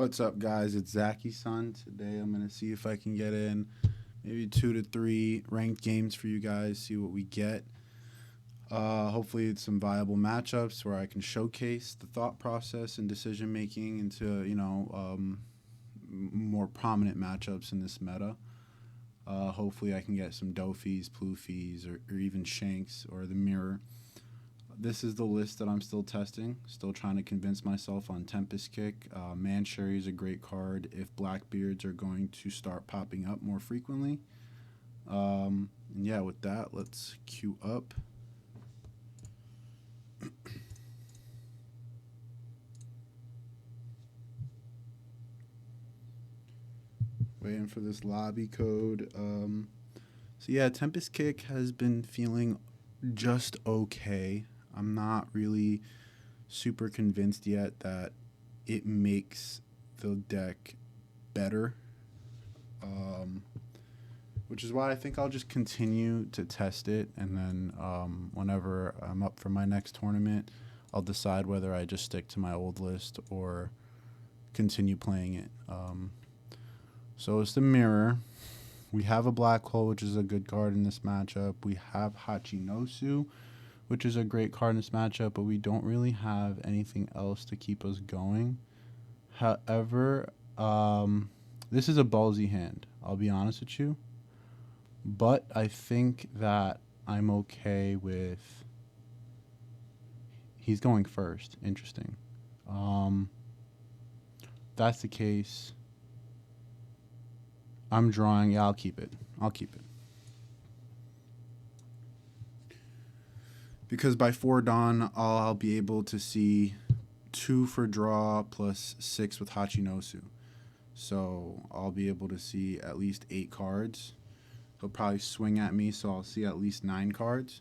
What's up, guys? It's Zachy's son. Today I'm going to see if I can get in maybe 2 to 3 ranked games for you guys, see what we get. Hopefully it's some viable matchups where I can showcase the thought process and decision making into, more prominent matchups in this meta. Hopefully I can get some Dofis, Pluffys, or even Shanks or the Mirror. This is the list that I'm still testing, still trying to convince myself on Tempest Kick. Mancherry is a great card if Blackbeards are going to start popping up more frequently. And yeah, with that, let's queue up. Waiting for this lobby code. So yeah, Tempest Kick has been feeling just okay. I'm not really super convinced yet that it makes the deck better, which is why I think I'll just continue to test it, and then whenever I'm up for my next tournament, I'll decide whether I just stick to my old list or continue playing it. So it's the Mirror. We have a Black Hole, which is a good card in this matchup. We have Hachinosu, which is a great card in this matchup, but we don't really have anything else to keep us going. However, this is a ballsy hand, I'll be honest with you. But I think that I'm okay with... He's going first. Interesting. If that's the case, I'm drawing. Yeah, I'll keep it. Because by 4 dawn, I'll be able to see 2 for draw plus 6 with Hachinosu. So I'll be able to see at least 8 cards. He'll probably swing at me, so I'll see at least 9 cards.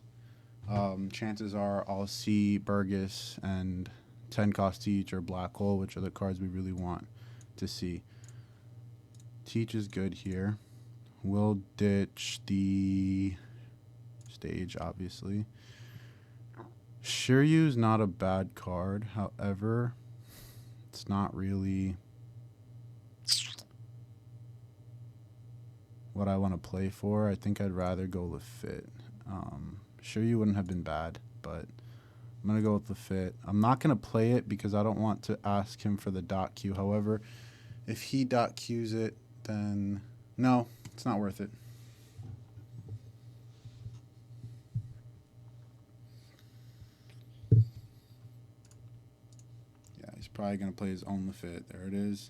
Chances are I'll see Burgess and 10 cost Teach or Black Hole, which are the cards we really want to see. Teach is good here. We'll ditch the stage, obviously. Shiryu's not a bad card. However, it's not really what I want to play for. I think I'd rather go Lafitte. Shiryu wouldn't have been bad, but I'm going to go with Lafitte. I'm not going to play it because I don't want to ask him for the dot Q. However, if he dot Qs it, then no, it's not worth it. He's probably going to play his own Lafitte. There it is.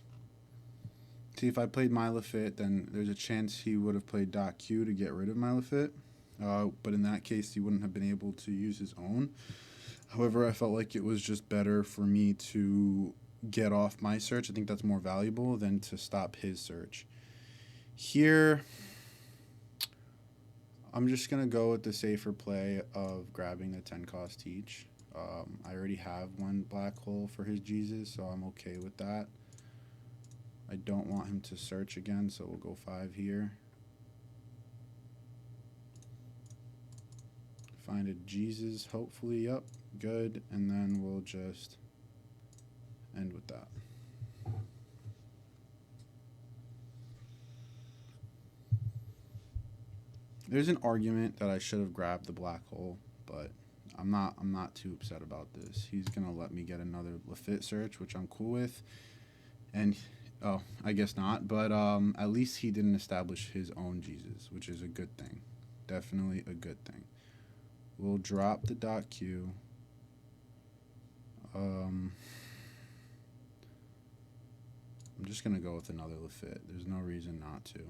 See, if I played my Lafitte, then there's a chance he would have played dot Q to get rid of my Lafitte. But in that case, he wouldn't have been able to use his own. However, I felt like it was just better for me to get off my search. I think that's more valuable than to stop his search. Here, I'm just going to go with the safer play of grabbing the 10 cost Teach. I already have 1 Black Hole for his Jesus, so I'm okay with that. I don't want him to search again, so we'll go 5 here. Find a Jesus, hopefully, yep, good, and then we'll just end with that. There's an argument that I should have grabbed the Black Hole, but I'm not too upset about this. He's gonna let me get another Lafitte search, which I'm cool with. And oh, I guess not, but at least he didn't establish his own Jesus, which is a good thing. Definitely a good thing. We'll drop the dot Q. I'm just gonna go with another Lafitte. There's no reason not to.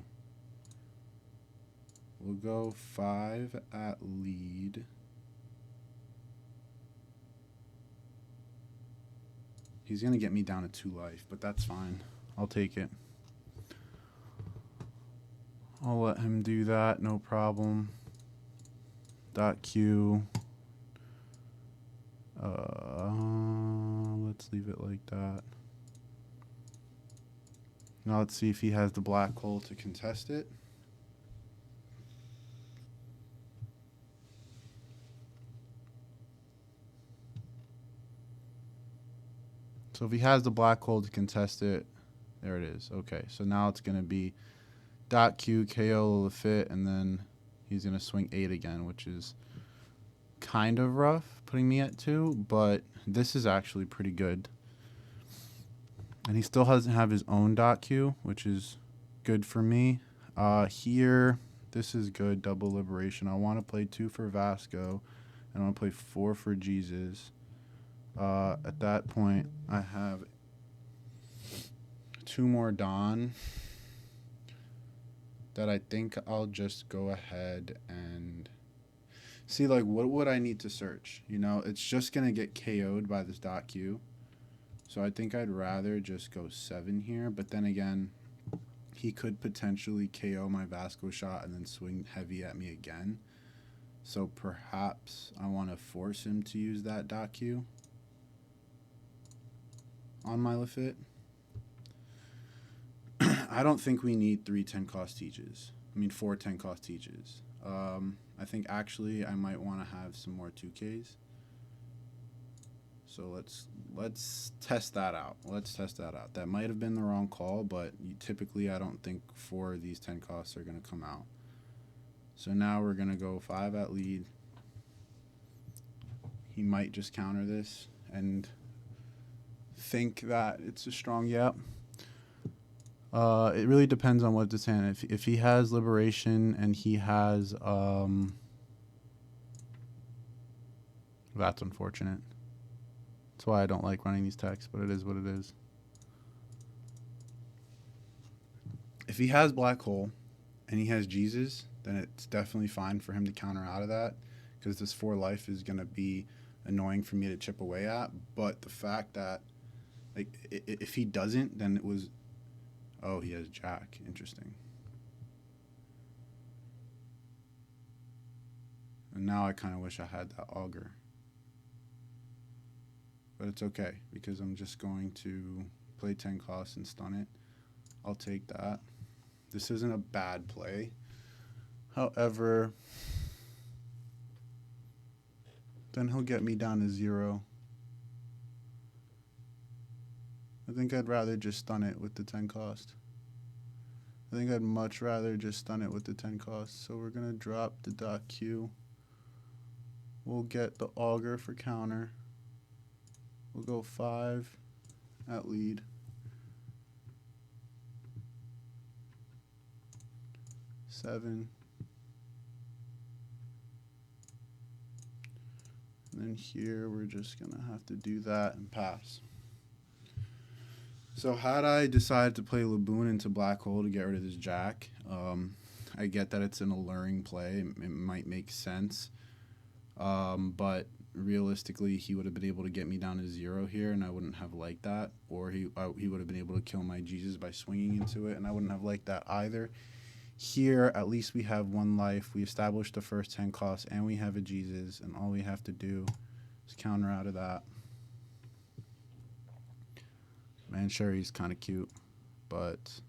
We'll go 5 at lead. He's going to get me down to 2 life, but that's fine. I'll take it. I'll let him do that, no problem. Dot Q. Let's leave it like that. Now let's see if he has the Black Hole to contest it. So if he has the Black Hole to contest it, There it is. Okay, so now it's going to be dot Q, KO Lafitte, and then he's going to swing 8 again, which is kind of rough, putting me at 2, but this is actually pretty good. And he still doesn't have his own dot Q, which is good for me. Here, this is good, double liberation. I want to play 2 for Vasco, and I want to play 4 for Jesus. At that point, I have 2 more Don that I think I'll just go ahead and see, like, what would I need to search? You know, it's just going to get KO'd by this dot Q. So I think I'd rather just go 7 here. But then again, he could potentially KO my Vasco shot and then swing heavy at me again. So perhaps I want to force him to use that dot Q on my Lafitte. I don't think we need 3 10-cost teaches. I mean, 4 10-cost teaches. I think actually I might want to have some more 2Ks. So let's test that out. Let's test that out. That might have been the wrong call, but typically I don't think 4 of these 10 costs are going to come out. So now we're going to go 5 at lead. He might just counter this and think that it's a strong yep. It really depends on what this hand. If he has liberation and he has that's unfortunate. That's why I don't like running these texts, but it is what it is. If he has black hole and he has Jesus, then it's definitely fine for him to counter out of that, because this 4 life is going to be annoying for me to chip away at. But the fact that, like, if he doesn't, then it was, oh, he has Jack. Interesting. And now I kind of wish I had that auger. But it's okay, because I'm just going to play 10 costs and stun it. I'll take that. This isn't a bad play. However, then he'll get me down to 0. I think I'd rather just stun it with the 10 cost. I think I'd much rather just stun it with the 10 cost. So we're going to drop the dot Q. We'll get the auger for counter. We'll go 5 at lead. 7. And then here we're just going to have to do that and pass. So had I decided to play Laboon into black hole to get rid of this Jack, I get that it's an alluring play. It might make sense. But realistically, he would have been able to get me down to 0 here, and I wouldn't have liked that. Or he would have been able to kill my Jesus by swinging into it, and I wouldn't have liked that either. Here, at least we have 1 life. We established the first 10 costs, and we have a Jesus, and all we have to do is counter out of that. Man, Sherry's kind of cute, but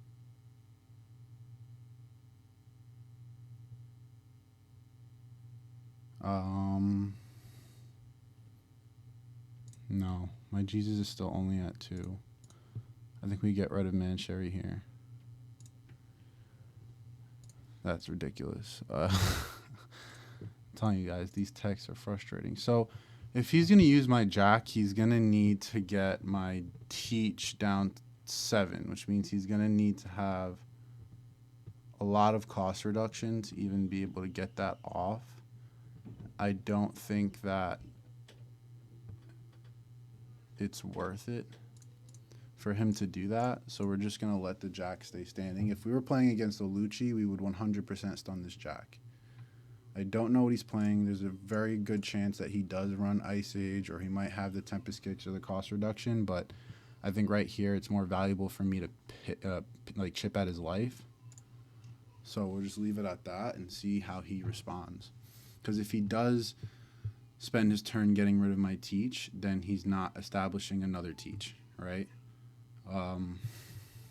no, my Jesus is still only at 2. I think we get rid of Man Sherry here. That's ridiculous. I'm telling you guys, these texts are frustrating. So if he's going to use my Jack, he's going to need to get my teach down 7, which means he's going to need to have a lot of cost reduction to even be able to get that off. I don't think that it's worth it for him to do that, so we're just going to let the Jack stay standing. If we were playing against Olucci, we would 100% stun this Jack. I don't know what he's playing. There's a very good chance that he does run Ice Age, or he might have the Tempest Kicks or the cost reduction, but I think right here it's more valuable for me to like chip at his life. So we'll just leave it at that and see how he responds. Because if he does spend his turn getting rid of my teach, then he's not establishing another teach, right?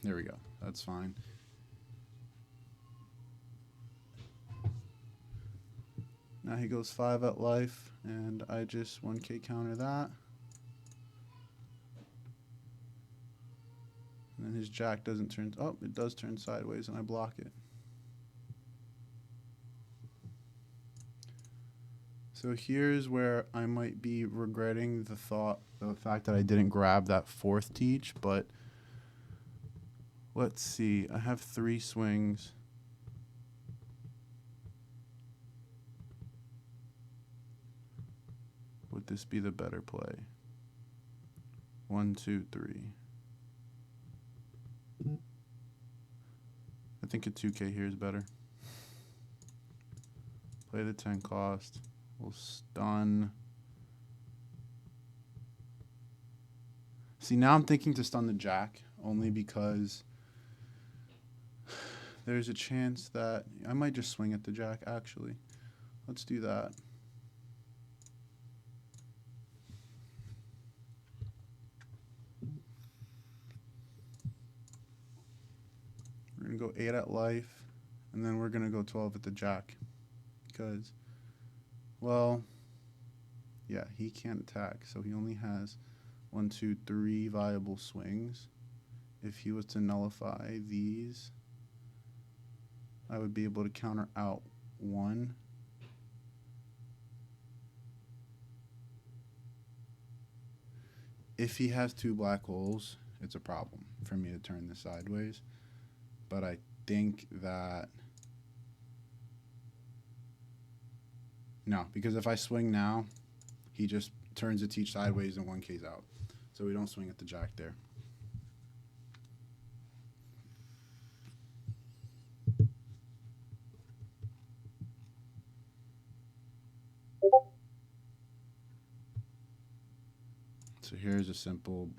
There we go. That's fine. Now he goes 5 at life, and I just 1K counter that. And and his jack doesn't turn, oh, it does turn sideways and I block it. So here's where I might be regretting the fact that I didn't grab that fourth teach, but let's see. I have 3 swings. Would this be the better play? 1, 2, 3. I think a 2K here is better. Play the 10 cost. We'll stun. See, now I'm thinking to stun the jack, only because there's a chance that I might just swing at the jack, actually. Let's do that. We're going to go 8 at life, and then we're going to go 12 at the jack. Because, well, yeah, he can't attack, so he only has 1, 2, 3 viable swings. If he was to nullify these, I would be able to counter out 1. If he has 2 black holes, it's a problem for me to turn this sideways. But I think that... No, because if I swing now, he just turns the teach sideways and 1K's out. So we don't swing at the jack there. So here's a simple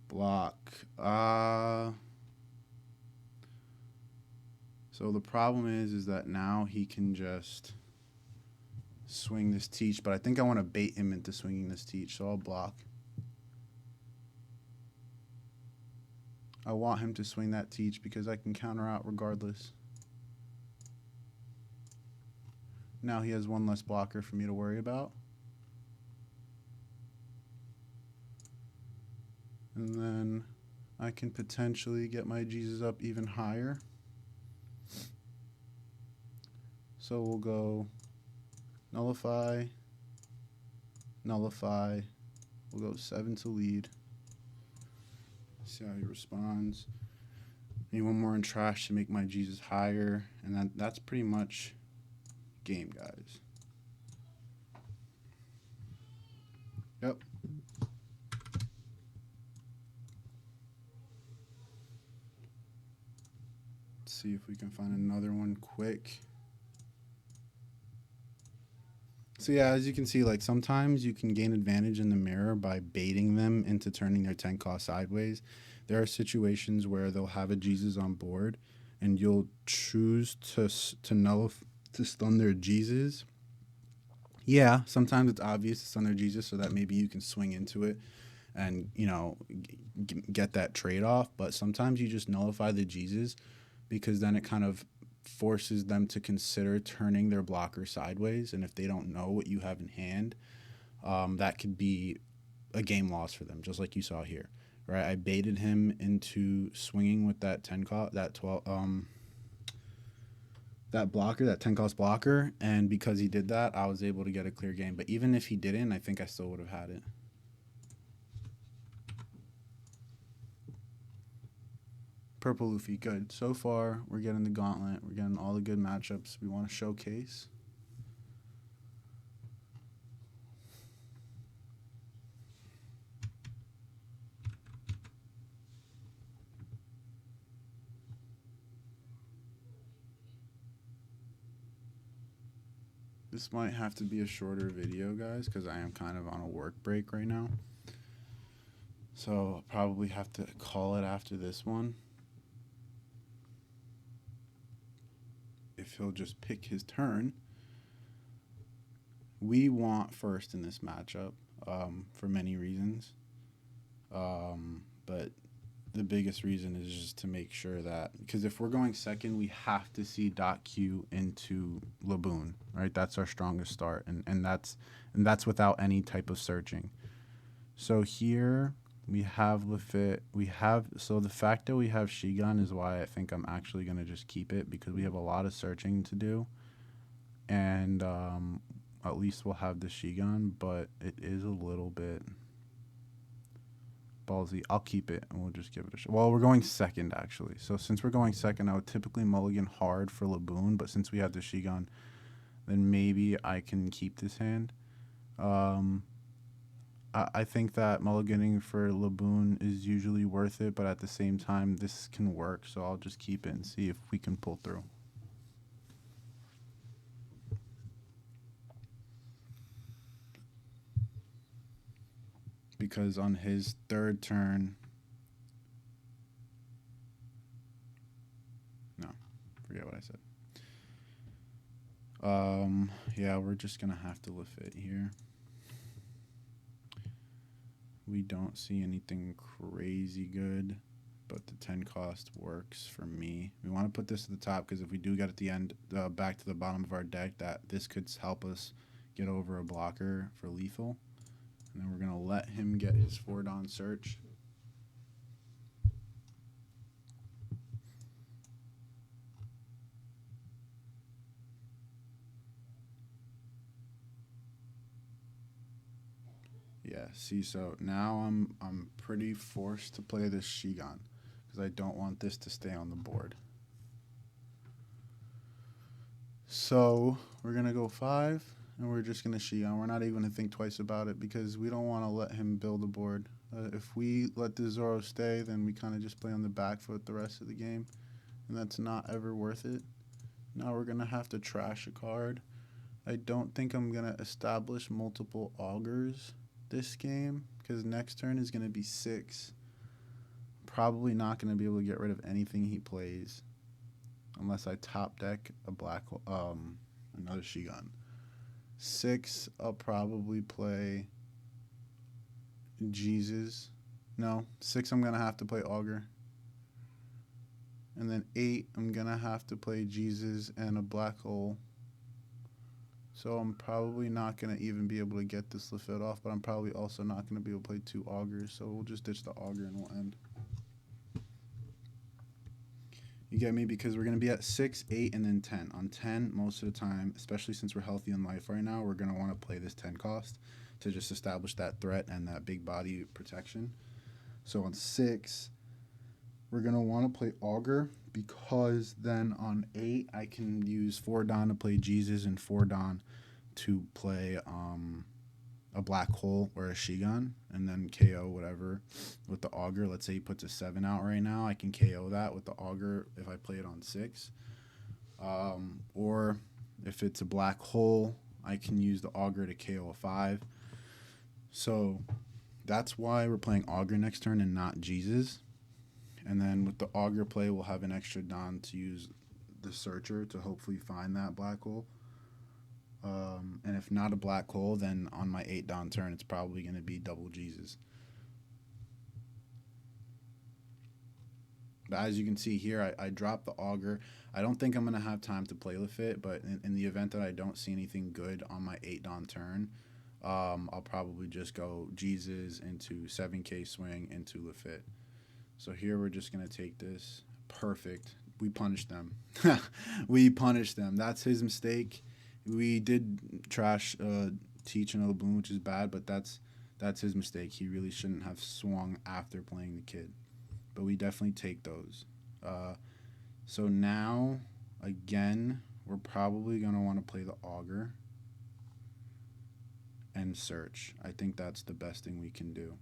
block. So the problem is that now he can just swing this teach, but I think I want to bait him into swinging this teach, so I'll block. I want him to swing that teach because I can counter out regardless. Now he has 1 less blocker for me to worry about. And then I can potentially get my Jesus up even higher. So we'll go nullify, nullify. We'll go 7 to lead. See how he responds. Need 1 more in trash to make my Jesus higher. And that's pretty much game, guys. Yep. See if we can find another one quick. So yeah, as you can see, like sometimes you can gain advantage in the mirror by baiting them into turning their 10 cost sideways. There are situations where they'll have a Jesus on board and you'll choose to stun their Jesus. Yeah, sometimes it's obvious to stun their Jesus so that maybe you can swing into it and, you know, get that trade-off. But sometimes you just nullify the Jesus because then it kind of forces them to consider turning their blocker sideways, and if they don't know what you have in hand, that could be a game loss for them, just like you saw here, right? I baited him into swinging with that 10 cost, that 12, that blocker, that 10 cost blocker, and because he did that, I was able to get a clear game. But even if he didn't, I think I still would have had it. Purple Luffy, good. So far, we're getting the gauntlet. We're getting all the good matchups we want to showcase. This might have to be a shorter video, guys, because I am kind of on a work break right now. So I'll probably have to call it after this one. If he'll just pick his turn. We want first in this matchup for many reasons. But the biggest reason is just to make sure that, because if we're going second, we have to see .Q into Laboon, right? That's our strongest start, and that's without any type of searching. So here We have Lafitte. We have, so the fact that we have Shigun is why I think I'm actually gonna just keep it, because we have a lot of searching to do, and at least we'll have the Shigun, but it is a little bit ballsy. I'll keep it and we'll just give it a shot. Well, we're going second actually, so since we're going second, I would typically mulligan hard for Laboon, but since we have the Shigun, then maybe I can keep this hand. I think that mulliganing for Laboon is usually worth it, but at the same time, this can work, so I'll just keep it and see if we can pull through. Because on his third turn, no, forget what I said. Yeah, we're just gonna have to Lafitte here. We don't see anything crazy good, but the 10 cost works for me. We want to put this at the top because if we do get at the end, back to the bottom of our deck, that this could help us get over a blocker for lethal. And then we're going to let him get his 4-Don search. Yeah, see, so now I'm pretty forced to play this Shigun because I don't want this to stay on the board. So we're going to go 5, and we're just going to Shigun. We're not even going to think twice about it because we don't want to let him build a board. If we let the Zoro stay, then we kind of just play on the back foot the rest of the game, and that's not ever worth it. Now we're going to have to trash a card. I don't think I'm going to establish multiple augurs this game because next turn is going to be 6. Probably not going to be able to get rid of anything he plays unless I top deck a another Shigun. 6, I'll probably play Jesus. No, 6 I'm going to have to play Augur. And then 8, I'm going to have to play Jesus and a black hole. So I'm probably not going to even be able to get this Lafitte off, but I'm probably also not going to be able to play 2 augurs, so we'll just ditch the augur and we'll end. You get me? Because we're going to be at 6, 8, and then 10. On 10, most of the time, especially since we're healthy in life right now, we're going to want to play this 10 cost to just establish that threat and that big body protection. So on 6, we're going to want to play augur because then on 8, I can use 4-Don to play Jesus and 4-Don to play a black hole or a Shigun and then KO whatever with the augur. Let's say he puts a 7 out right now. I can KO that with the augur if I play it on 6. Or if it's a black hole, I can use the augur to KO a 5. So that's why we're playing augur next turn and not Jesus. And then with the augur play, we'll have an extra Don to use the searcher to hopefully find that black hole. And if not a black hole, then on my 8 Don turn, it's probably going to be double Jesus. But as you can see here, I dropped the augur. I don't think I'm going to have time to play Lafitte, but in the event that I don't see anything good on my 8 Don turn, I'll probably just go Jesus into 7K swing into Lafitte. So here we're just going to take this. Perfect. We punished them. We punished them. That's his mistake. We did trash Teach and Laboon, which is bad, but that's his mistake. He really shouldn't have swung after playing the kid. But we definitely take those. So now, again, we're probably going to want to play the augur and search. I think that's the best thing we can do.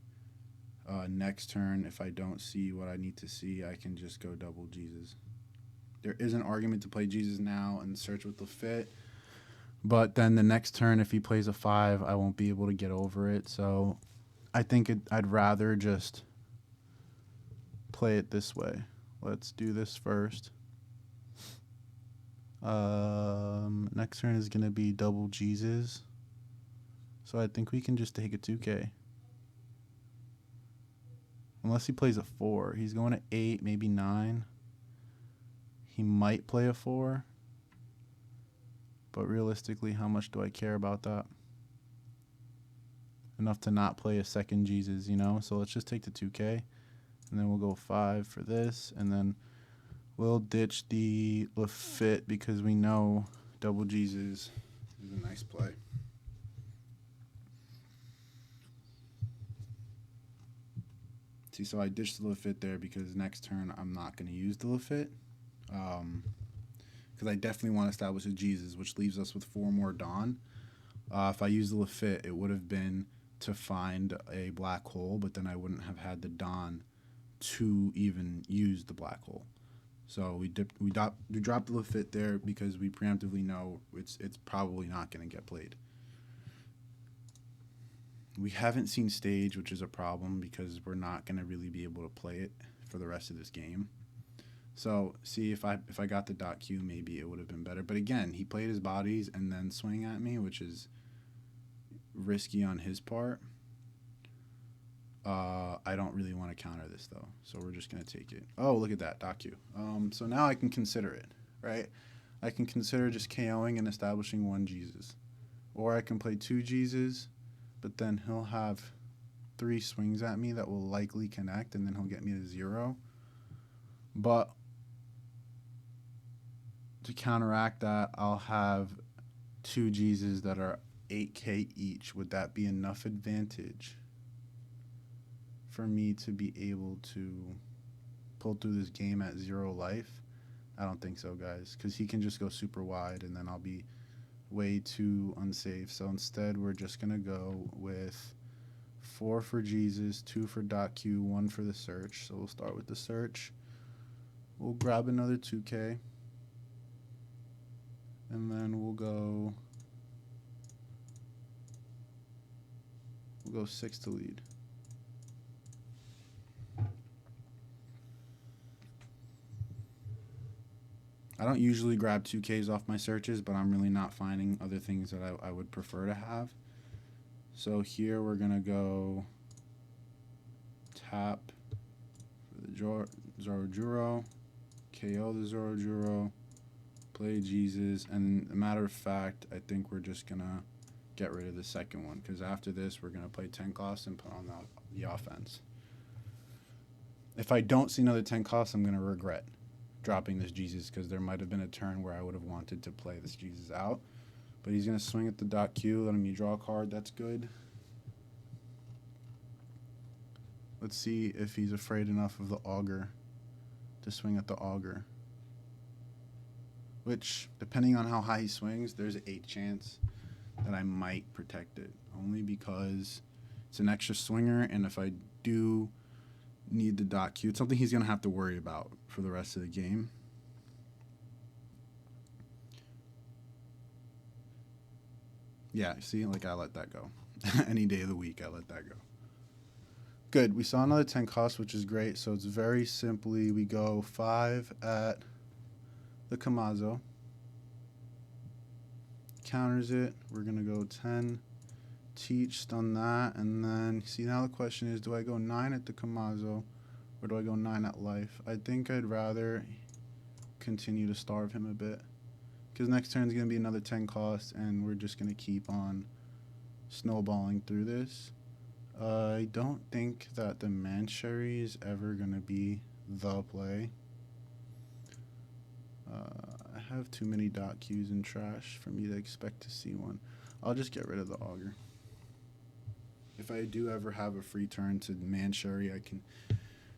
Next turn, if I don't see what I need to see, I can just go double Jesus. There is an argument to play Jesus now and search with Lafitte, but then the next turn, if he plays a 5, I won't be able to get over it. So I think I'd rather just play it this way. Let's do this first. Next turn is going to be double Jesus. So I think we can just take a 2K. Unless he plays a 4. He's going to 8, maybe 9. He might play a 4. But realistically, how much do I care about that? enough to not play a second Jesus, you know? So let's just take the 2K, and then we'll go 5 for this, and then we'll ditch the Lafitte because we know double Jesus is a nice play. See, so I ditched the Lafitte there because next turn I'm not going to use the Lafitte. Because I definitely want to establish a Jesus, which leaves us with 4 more Dawn. If I use the Lafitte, it would have been to find a black hole, but then I wouldn't have had the Dawn to even use the black hole. So we dropped the Lafitte there because we preemptively know it's probably not going to get played. We haven't seen stage, which is a problem because we're not going to really be able to play it for the rest of this game. So see, if I got the .Q, maybe it would have been better. But again, he played his bodies and then swing at me, which is risky on his part. I don't really want to counter this though, so we're just going to take it. Oh, look at that, .Q. So now I can consider it, right? I can consider just KOing and establishing 1 Jesus. Or I can play 2 Jesus, but then he'll have 3 swings at me that will likely connect, and then he'll get me to 0. But to counteract that, I'll have 2 Jesus that are 8K each. Would that be enough advantage for me to be able to pull through this game at 0 life? I don't think so, guys, because he can just go super wide, and then I'll be way too unsafe. So instead, we're just going to go with 4 for Jesus, 2 for .Q, 1 for the search. So we'll start with the search. We'll grab another 2K, and then we'll go 6 to lead. I don't usually grab 2Ks off my searches, but I'm really not finding other things that I would prefer to have. So here we're going to go tap for the Zorojuro, KO the Zorojuro, play Jesus, and a matter of fact, I think we're just going to get rid of the second one, because after this, we're going to play 10 costs and put on the offense. If I don't see another 10 costs, I'm going to regret dropping this Jesus, because there might have been a turn where I would have wanted to play this Jesus out. But he's going to swing at the .Q, letting me draw a card. That's good. Let's see if he's afraid enough of the Augur to swing at the Augur. Which, depending on how high he swings, there's an 8 chance that I might protect it. Only because it's an extra swinger, and if I do need the .Q, it's something he's going to have to worry about for the rest of the game. Yeah, see, like I let that go. Any day of the week, I let that go. Good, we saw another 10 cost, which is great. So it's very simply, we go 5 at the Kamazo. Counters it, we're going to go 10. Teach, stun that, and then, see, now the question is, do I go 9 at the Kamazo, or do I go 9 at life? I think I'd rather continue to starve him a bit, because next turn is going to be another 10 cost, and we're just going to keep on snowballing through this. I don't think that the Mancherry is ever going to be the play. I have too many .Qs in trash for me to expect to see one. I'll just get rid of the Augur. If I do ever have a free turn to Mancherry, I can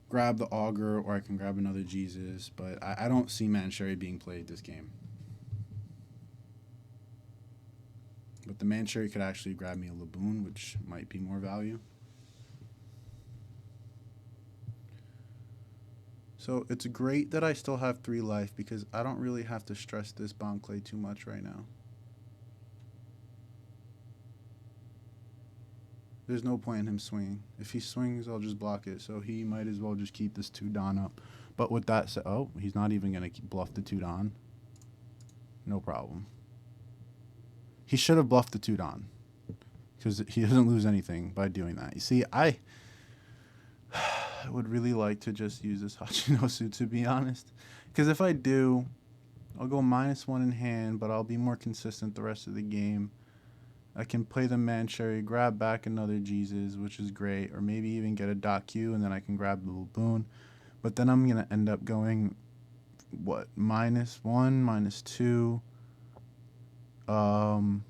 grab the Augur, or I can grab another Jesus, but I don't see Mancherry being played this game. But the Mancherry could actually grab me a Laboon, which might be more value. So it's great that I still have 3 life, because I don't really have to stress this Bomb Clay too much right now. There's no point in him swinging. If he swings, I'll just block it. So he might as well just keep this 2 Don up. But with that said, oh, he's not even going to bluff the 2 Don. No problem. He should have bluffed the 2 Don, because he doesn't lose anything by doing that. You see, I would really like to just use this Hachinosu, to be honest. Because if I do, I'll go -1 in hand, but I'll be more consistent the rest of the game. I can play the Mancherry, grab back another Jesus, which is great, or maybe even get a dot Q, and then I can grab the Baboon. But then I'm going to end up going, what, -1, -2,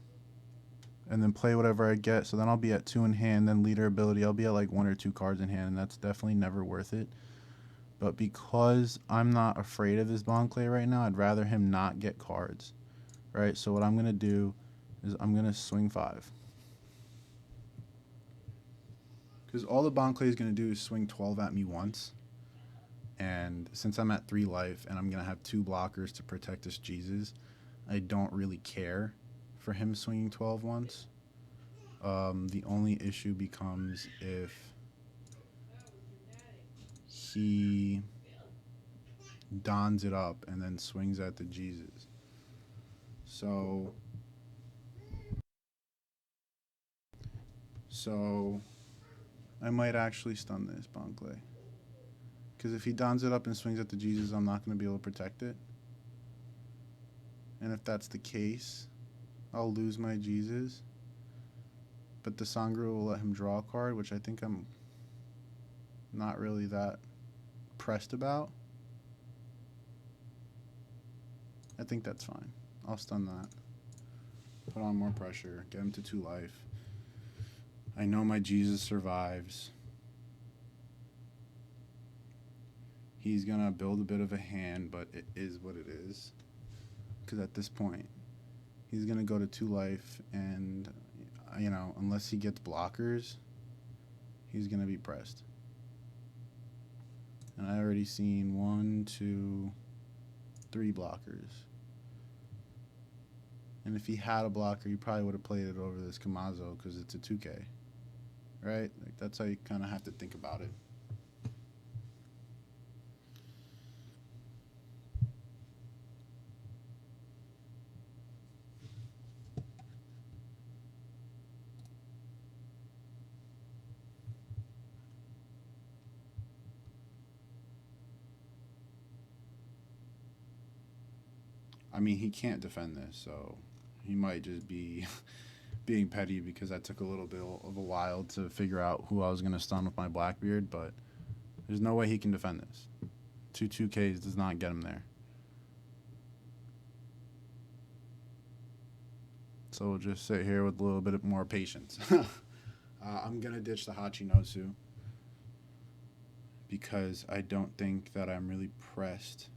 and then play whatever I get. So then I'll be at 2 in hand, then leader ability. I'll be at like 1 or 2 cards in hand, and that's definitely never worth it. But because I'm not afraid of this Bon Clay right now, I'd rather him not get cards, right? So what I'm going to do is I'm going to swing 5. Because all the Bon Clay is going to do is swing 12 at me once. And since I'm at 3 life and I'm going to have 2 blockers to protect this Jesus, I don't really care for him swinging 12 once. The only issue becomes if he dons it up and then swings at the Jesus. So I might actually stun this Bon Clay. Because if he dons it up and swings at the Jesus, I'm not going to be able to protect it. And if that's the case, I'll lose my Jesus. But the Sangro will let him draw a card, which I think I'm not really that pressed about. I think that's fine. I'll stun that. Put on more pressure. Get him to 2 life. I know my Jesus survives. He's going to build a bit of a hand, but it is what it is. Because at this point, he's going to go to 2 life, and, you know, unless he gets blockers, he's going to be pressed. And I already seen 1, 2, 3 blockers. And if he had a blocker, he probably would have played it over this Kamazo because it's a 2K. Right? Like, that's how you kind of have to think about it. I mean, he can't defend this, so he might just be being petty because I took a little bit of a while to figure out who I was going to stun with my Blackbeard, but there's no way he can defend this. 2 2Ks does not get him there. So we'll just sit here with a little bit more patience. I'm going to ditch the Hachinosu because I don't think that I'm really pressed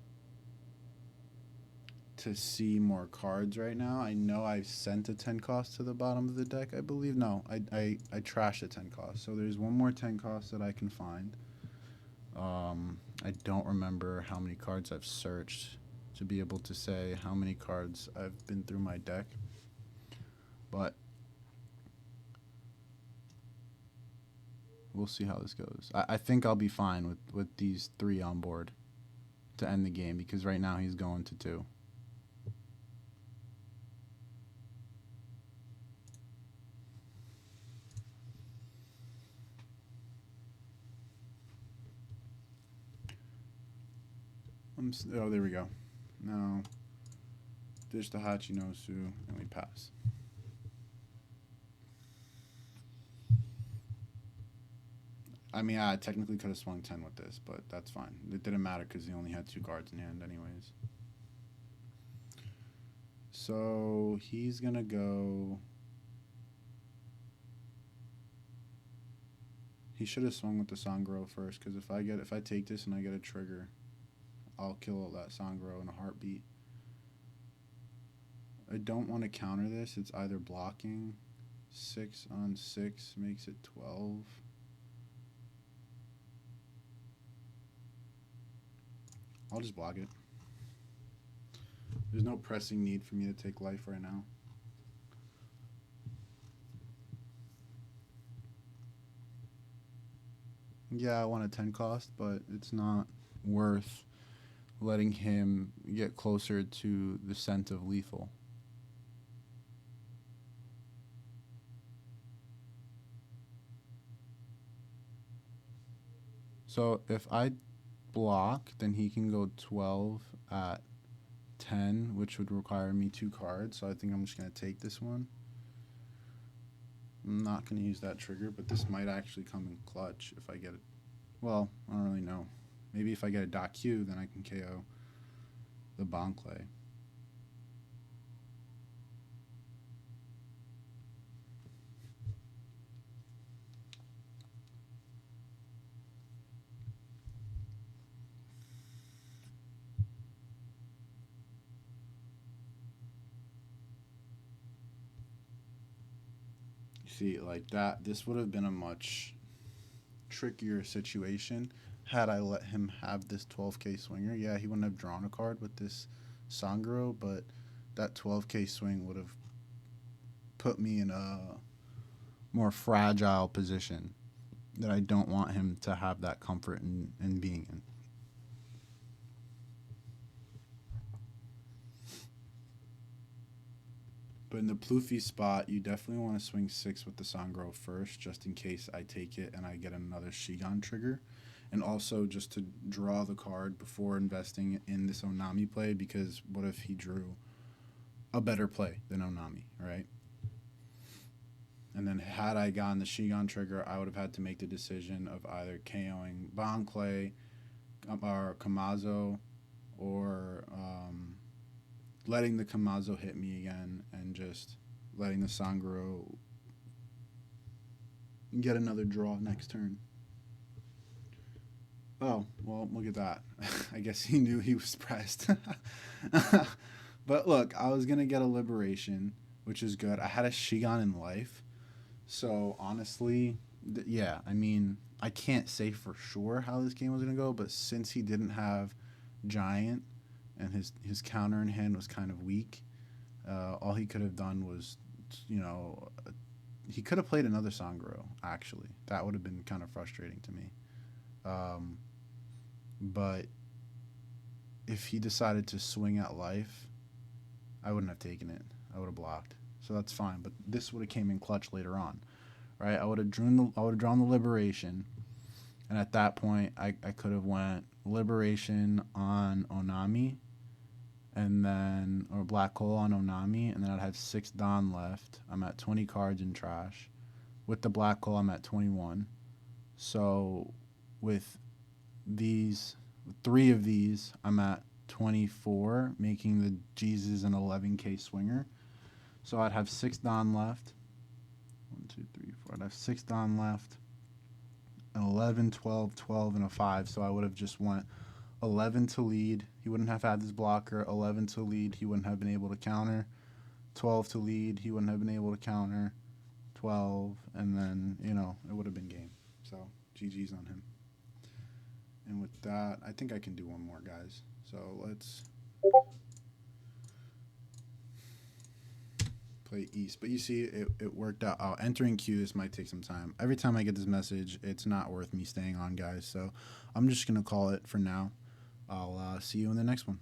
to see more cards right now. I know I've sent a 10 cost to the bottom of the deck, I believe. No, I trashed a 10 cost. So there's one more 10 cost that I can find. I don't remember how many cards I've searched to be able to say how many cards I've been through my deck. But we'll see how this goes. I think I'll be fine with these 3 on board to end the game because right now he's going to 2. Oh, there we go. Now, ditch the Hachinosu, and we pass. I mean, I technically could have swung 10 with this, but that's fine. It didn't matter because he only had 2 cards in hand anyways. So, he's going to go... He should have swung with the Sangro first, because if I take this and I get a trigger, I'll kill that Sangro in a heartbeat. I don't want to counter this. It's either blocking. 6 on 6 makes it 12. I'll just block it. There's no pressing need for me to take life right now. Yeah, I want a 10 cost, but it's not worth letting him get closer to the scent of lethal. So if I block, then he can go 12 at 10, which would require me 2 cards. So I think I'm just going to take this one. I'm not going to use that trigger, but this might actually come in clutch if I get it. Well, I don't really know. Maybe if I get a dot Q, then I can KO the Bonclay. See, like that, this would have been a much trickier situation had I let him have this 12k swinger. Yeah, he wouldn't have drawn a card with this Sangro, but that 12k swing would have put me in a more fragile position that I don't want him to have that comfort in being in. But in the Plouffe spot, you definitely want to swing 6 with the Sangro first, just in case I take it and I get another Shigan trigger. And also just to draw the card before investing in this Onami play, because what if he drew a better play than Onami, right? And then had I gotten the Shigan trigger, I would have had to make the decision of either KOing Bonclay or Kamazo, or letting the Kamazo hit me again and just letting the Sangro get another draw next turn. Oh, well, look at that. I guess he knew he was pressed. But look, I was going to get a Liberation, which is good. I had a Shigan in life. So, honestly, yeah, I mean, I can't say for sure how this game was going to go, but since he didn't have Giant and his counter in hand was kind of weak, all he could have done was, you know, he could have played another Sangro, actually. That would have been kind of frustrating to me. But if he decided to swing at life, I wouldn't have taken it. I would have blocked. So that's fine. But this would have came in clutch later on, right? I would have drawn the Liberation, and at that point, I could have went Liberation on Onami, and then or Black Hole on Onami, and then I'd have 6 Don left. I'm at 20 cards in trash. With the Black Hole, I'm at 21. So with these 3 of these, I'm at 24, making the Jesus an 11k swinger. So I'd have 6 Don left. 1, 2, 3, 4. I'd have 6 Don left. An 11, 12, 12, and a 5. So I would have just went 11 to lead. He wouldn't have had this blocker. 11 to lead. He wouldn't have been able to counter. 12 to lead. He wouldn't have been able to counter. 12. And then, you know, it would have been game. So GG's on him. And with that, I think I can do one more, guys. So let's play East. But you see, it worked out. Oh, entering queue, this might take some time. Every time I get this message, it's not worth me staying on, guys. So I'm just going to call it for now. I'll see you in the next one.